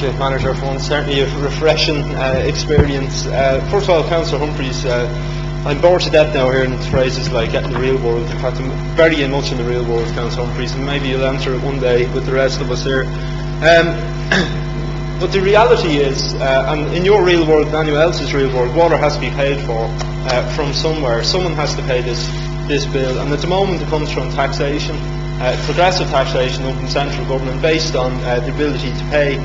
to manage our funds. Certainly a refreshing experience. First of all, Councillor Humphreys, I'm bored to death now hearing phrases like "get in the real world." In fact, I'm very much in the real world, Councillor Humphreys, and maybe you'll answer it one day with the rest of us here. But the reality is, and in your real world and anyone else's real world, water has to be paid for from somewhere. Someone has to pay this bill, and at the moment it comes from taxation, progressive taxation up in central government based on the ability to pay.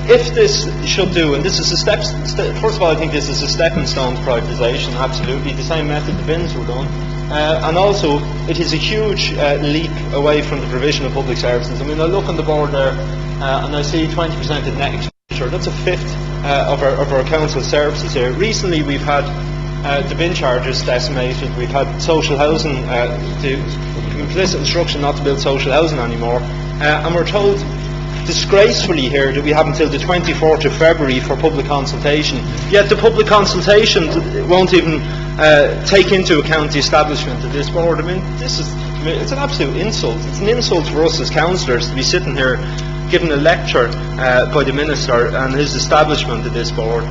If this should do, and this is a first of all, I think this is a stepping stone to privatisation, absolutely, the same method the bins were done. And also, it is a huge leap away from the provision of public services. I mean, I look on the board there, and I see 20% of net expenditure. That's a fifth of our council services here. Recently, we've had the bin charges decimated. We've had social housing, the implicit instruction not to build social housing anymore, and we're told disgracefully here that we have until the 24th of February for public consultation, yet the public consultation won't even take into account the establishment of this board. I mean, it's an absolute insult. It's an insult for us as councillors to be sitting here giving a lecture by the Minister and his establishment of this board.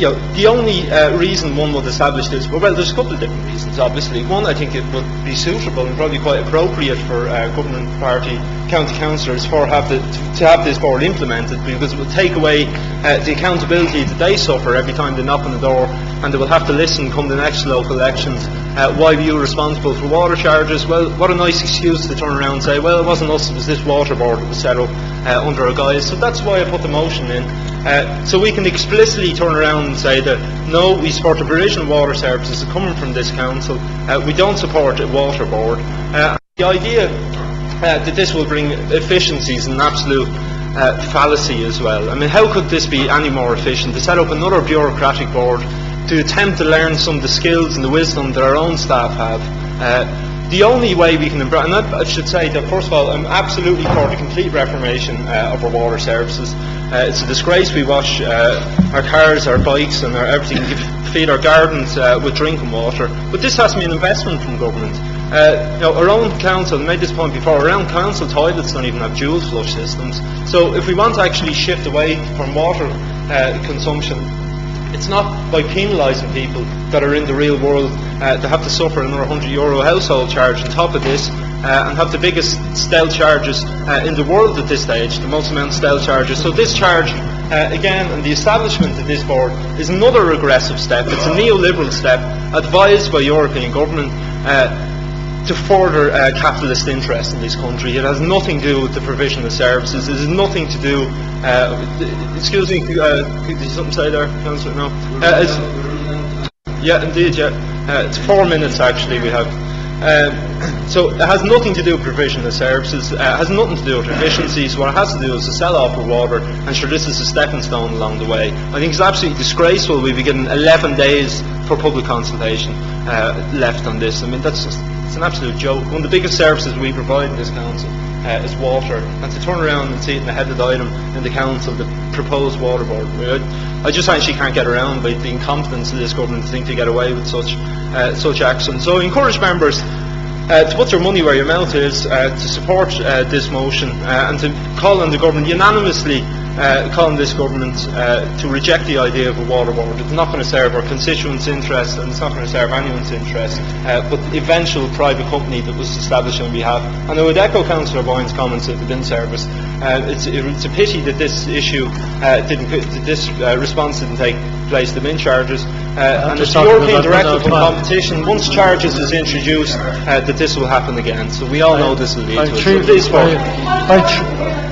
The only reason one would establish this, well, there's a couple of different reasons, obviously. One, I think it would be suitable and probably quite appropriate for government party county councillors to have this board implemented, because it will take away the accountability that they suffer every time they knock on the door, and they will have to listen come the next local elections. Why were you responsible for water charges? Well, what a nice excuse to turn around and say, well, it wasn't us, it was this water board that was set up under a guise. So that's why I put the motion in. So we can explicitly turn around and say that no, we support the provision of water services coming from this council. We don't support a water board. The idea that this will bring efficiencies is an absolute fallacy as well. I mean, how could this be any more efficient? To set up another bureaucratic board to attempt to learn some of the skills and the wisdom that our own staff have. The only way we can embrace, and I should say that first of all, I'm absolutely for the complete reformation of our water services. It's a disgrace we wash our cars, our bikes and everything, feed our gardens with drinking water, but this has to be an investment from government. Our own council, I made this point before, our own council toilets don't even have dual flush systems. So if we want to actually shift away from water consumption, it's not by penalising people that are in the real world that have to suffer another €100 household charge on top of this, and have the biggest stealth charges in the world at this stage, the most amount of stealth charges. So this charge, again, and the establishment of this board is another regressive step. It's a neoliberal step advised by European government to further capitalist interest in this country. It has nothing to do with the provision of services. It has nothing to do excuse me, could you something say there, Councillor? No? Yeah, indeed, yeah. It's 4 minutes actually we have. So it has nothing to do with provision of services, it has nothing to do with efficiencies. What it has to do is to sell off our water, and sure, this is a stepping stone along the way. I think it's absolutely disgraceful we'll be getting 11 days for public consultation left on this. I mean, it's an absolute joke. One of the biggest services we provide in this council is water, and to turn around and see it in the headed item in the council, the proposed water board. I just actually can't get around by the incompetence of this government to think to get away with such action. So I encourage members to put their money where your mouth is, to support this motion, and to call on the government unanimously, call on this government to reject the idea of a water board. It's not going to serve our constituents' interests, and it's not going to serve anyone's interests, but the eventual private company that was established on behalf. And I would echo Councillor Boyne's comments at the bin service. It's a pity that this issue response didn't take place, the bin charges, and it's the European Directive on Competition. Once charges is introduced, that this will happen again. So we all know this will lead to it. So please vote.